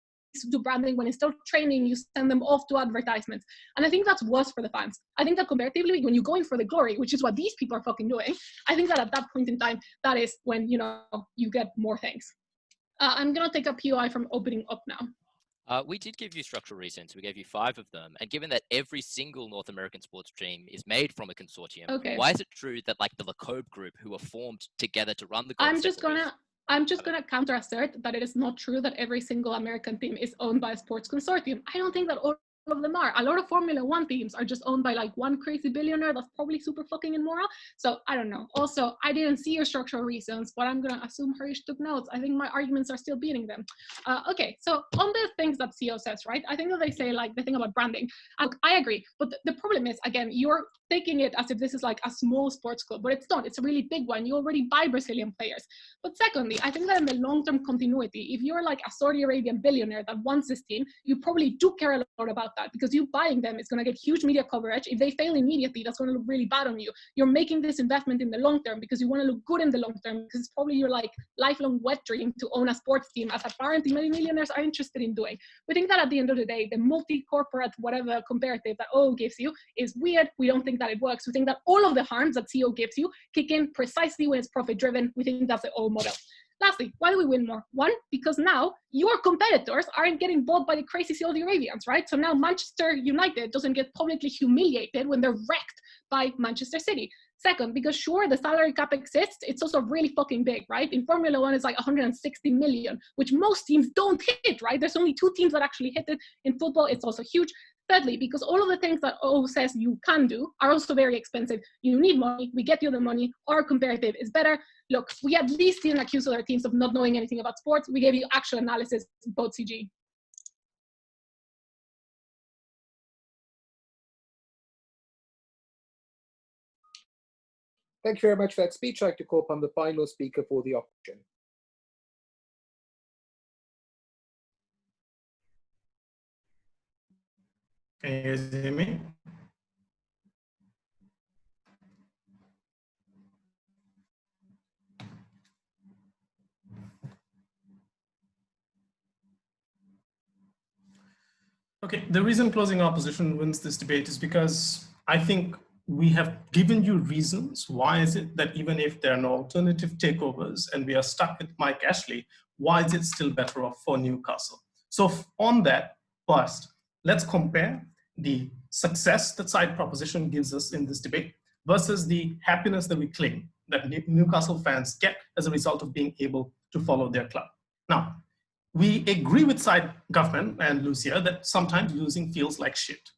do branding, when instead of training, you send them off to advertisements. And I think that's worse for the fans. I think that comparatively, when you're going for the glory, which is what these people are fucking doing, I think that at that point in time, that is when, you know, you get more things. I'm going to take a POI from opening up now. We did give you structural reasons. We gave you 5 of them. And given that every single North American sports team is made from a consortium, why is it true that like the Lacobe group, who were formed together to run the I'm just going to counter assert that it is not true that every single American team is owned by a sports consortium. I don't think that all of them are. A lot of Formula One teams are just owned by like one crazy billionaire that's probably super fucking immoral. So I don't know. Also, I didn't see your structural reasons, but I'm going to assume Harish took notes. I think my arguments are still beating them. Okay, so on the things that CEO says, right? I think that they say like the thing about branding. I agree, but the problem is, again, you're taking it as if this is like a small sports club, but it's not. It's a really big one. You already buy Brazilian players. But secondly, I think that in the long-term continuity, if you're like a Saudi Arabian billionaire that wants this team, you probably do care a lot about that, because you buying them is going to get huge media coverage. If they fail immediately, that's going to look really bad on you. You're making this investment in the long term because you want to look good in the long term, because it's probably your like lifelong wet dream to own a sports team, as apparently many millionaires are interested in doing. We think that at the end of the day, the multi-corporate whatever comparative that O gives you is weird. We don't think that it works. We think that all of the harms that CEO gives you kick in precisely when it's profit driven. We think that's the O model. Lastly, why do we win more? One, because now your competitors aren't getting bought by the crazy Saudi Arabians, right? So now Manchester United doesn't get publicly humiliated when they're wrecked by Manchester City. Second, because sure, the salary cap exists, it's also really fucking big, right? In Formula One, it's like 160 million, which most teams don't hit, right? There's only 2 teams that actually hit it. In football, it's also huge. Thirdly, because all of the things that O says you can do are also very expensive. You need money, we get you the money, our comparative is better. Look, we at least didn't accuse other teams of not knowing anything about sports. We gave you actual analysis, both CG. Thank you very much for that speech. I'd like to call upon the final speaker for the option. Can you guys hear me? Okay, the reason closing opposition wins this debate is because I think we have given you reasons. Why is it that even if there are no alternative takeovers and we are stuck with Mike Ashley, why is it still better off for Newcastle? So on that, first, let's compare the success that side proposition gives us in this debate versus the happiness that we claim that Newcastle fans get as a result of being able to follow their club. Now, we agree with side government and Lucia that sometimes losing feels like shit.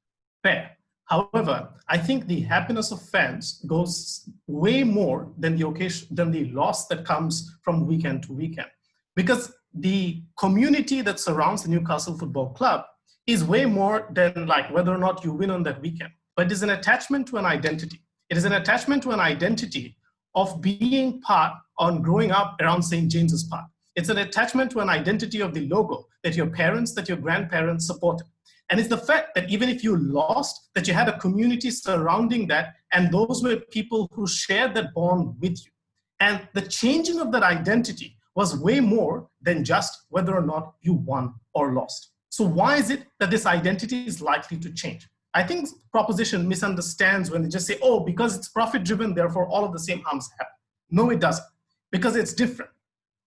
Fair. However, I think the happiness of fans goes way more than the loss that comes from weekend to weekend. Because the community that surrounds the Newcastle Football Club is way more than like whether or not you win on that weekend. But it is an attachment to an identity. It is an attachment to an identity of being part on growing up around St. James's Park. It's an attachment to an identity of the logo that your parents, that your grandparents supported. And it's the fact that even if you lost, that you had a community surrounding that, and those were people who shared that bond with you. And the changing of that identity was way more than just whether or not you won or lost. So why is it that this identity is likely to change? I think proposition misunderstands when they just say, oh, because it's profit driven, therefore all of the same harms happen. No, it doesn't, because it's different.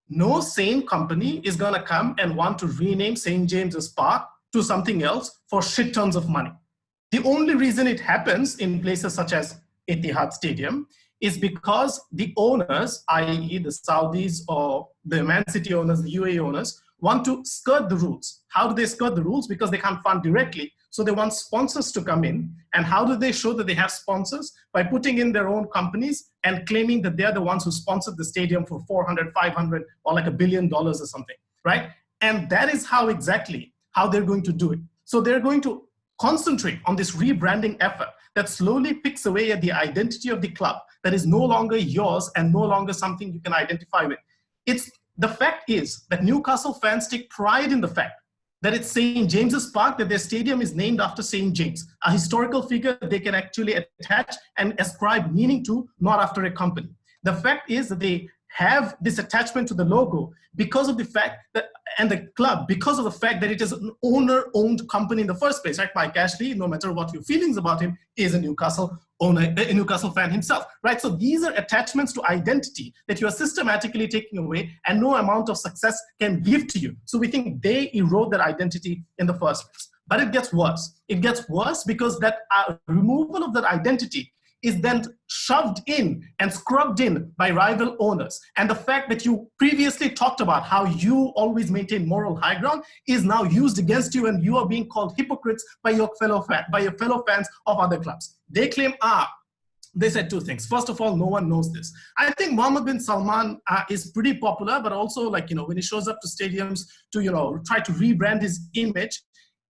No sane company is going to come and want to rename St. James's Park to something else for shit tons of money. The only reason it happens in places such as Etihad Stadium is because the owners, i.e. the Saudis or the Man City owners, the UAE owners, want to skirt the rules. How do they skirt the rules? Because they can't fund directly. So they want sponsors to come in. And how do they show that they have sponsors? By putting in their own companies and claiming that they're the ones who sponsored the stadium for 400, 500, or like $1 billion or something, right? And that is how exactly how they're going to do it. So they're going to concentrate on this rebranding effort that slowly picks away at the identity of the club that is no longer yours and no longer something you can identify with. The fact is that Newcastle fans take pride in the fact that it's St. James's Park, that their stadium is named after St. James, a historical figure they can actually attach and ascribe meaning to, not after a company. The fact is that they have this attachment to the logo because of the fact that, and the club, because of the fact that it is an owner-owned company in the first place, right? Mike Ashley, no matter what your feelings about him, is a Newcastle owner, a Newcastle fan himself, right? So these are attachments to identity that you are systematically taking away and no amount of success can give to you. So we think they erode that identity in the first place. But it gets worse. It gets worse because that removal of that identity is then shoved in and scrubbed in by rival owners. And the fact that you previously talked about how you always maintain moral high ground is now used against you, and you are being called hypocrites by your fellow fans of other clubs. They claim, they said two things. First of all, no one knows this. I think Mohammed bin Salman is pretty popular, but also when he shows up to stadiums to, try to rebrand his image,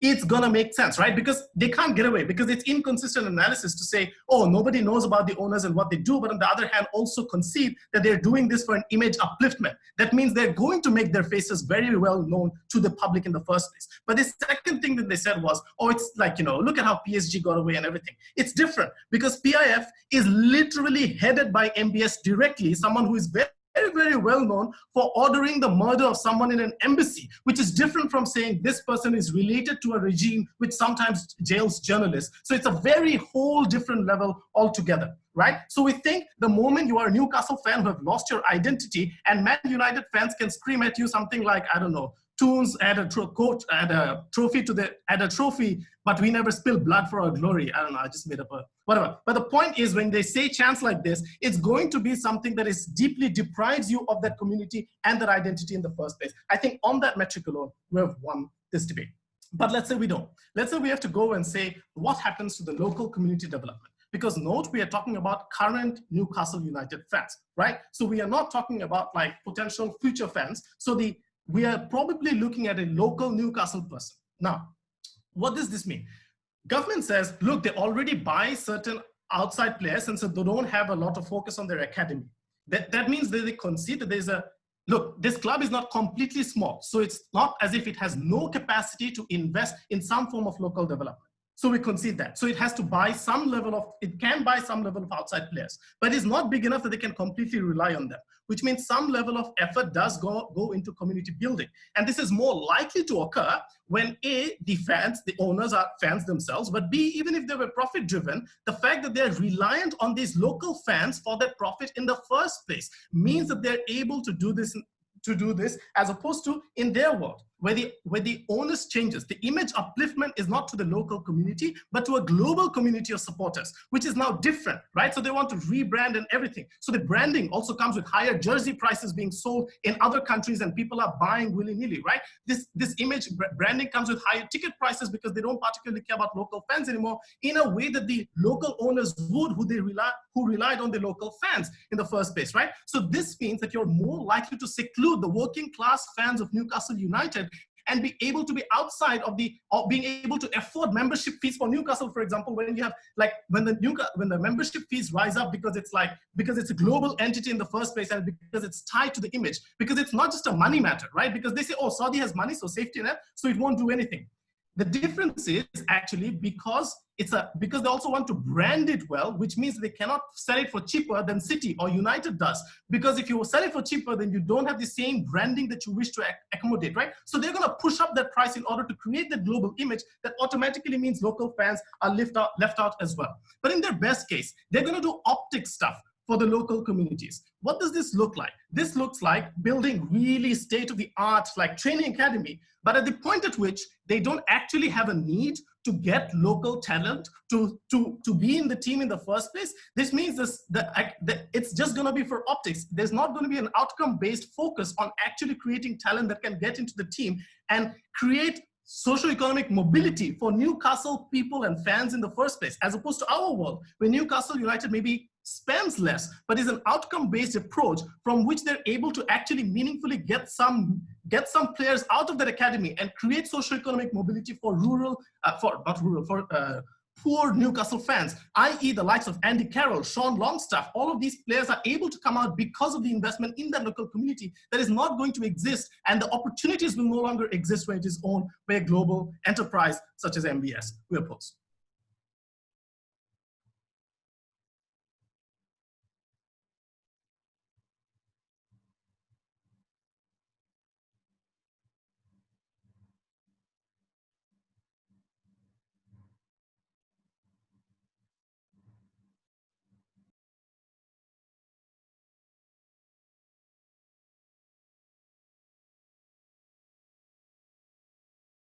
it's gonna make sense, right? Because they can't get away, because it's inconsistent analysis to say, oh, nobody knows about the owners and what they do, but on the other hand, also concede that they're doing this for an image upliftment. That means they're going to make their faces very well known to the public in the first place. But the second thing that they said was, oh, it's look at how PSG got away and everything. It's different because PIF is literally headed by MBS directly, someone who is very, very well known for ordering the murder of someone in an embassy, which is different from saying this person is related to a regime which sometimes jails journalists. So it's a very whole different level altogether, right? So we think the moment you are a Newcastle fan who have lost your identity, and Man United fans can scream at you something like, I don't know, Toons add a trophy, but we never spill blood for our glory. I don't know, I just made up a whatever. But the point is, when they say chants like this, it's going to be something that is deeply deprives you of that community and that identity in the first place. I think on that metric alone, we have won this debate. But let's say we don't. Let's say we have to go and say, what happens to the local community development? Because note, we are talking about current Newcastle United fans, right? So we are not talking about potential future fans. So we are probably looking at a local Newcastle person. Now, what does this mean? Government says, look, they already buy certain outside players, and so they don't have a lot of focus on their academy. That means that they concede that there's look, this club is not completely small. So it's not as if it has no capacity to invest in some form of local development. So we concede that. So it has to buy some level of, it can buy some level of outside players, but it's not big enough that they can completely rely on them, which means some level of effort does go into community building. And this is more likely to occur when A, the fans, the owners are fans themselves, but B, even if they were profit driven, the fact that they're reliant on these local fans for that profit in the first place means that they're able to do this as opposed to in their world, where the onus changes. The image upliftment is not to the local community, but to a global community of supporters, which is now different, right? So they want to rebrand and everything. So the branding also comes with higher jersey prices being sold in other countries, and people are buying willy-nilly, right? This image branding comes with higher ticket prices because they don't particularly care about local fans anymore in a way that the local owners would, who relied on the local fans in the first place, right? So this means that you're more likely to seclude the working class fans of Newcastle United and be able to be outside of being able to afford membership fees for Newcastle, for example, when you have when the membership fees rise up because it's a global entity in the first place, and because it's tied to the image, because it's not just a money matter, right? Because they say, oh, Saudi has money, so safety net, so it won't do anything. The difference is actually because because they also want to brand it well, which means they cannot sell it for cheaper than City or United does. Because if you sell it for cheaper, then you don't have the same branding that you wish to accommodate, right? So they're going to push up that price in order to create that global image that automatically means local fans are left out as well. But in their best case, they're going to do optic stuff for the local communities. What does this look like? This looks like building really state-of-the-art like training academy, but at the point at which they don't actually have a need to get local talent to be in the team in the first place. This means it's just going to be for optics. There's not going to be an outcome-based focus on actually creating talent that can get into the team and create socioeconomic mobility for Newcastle people and fans in the first place, as opposed to our world, where Newcastle United maybe spends less, but is an outcome-based approach from which they're able to actually meaningfully get some players out of that academy and create socioeconomic mobility for poor Newcastle fans, i.e. the likes of Andy Carroll, Sean Longstaff. All of these players are able to come out because of the investment in that local community that is not going to exist, and the opportunities will no longer exist when it is owned by a global enterprise such as MBS. We oppose.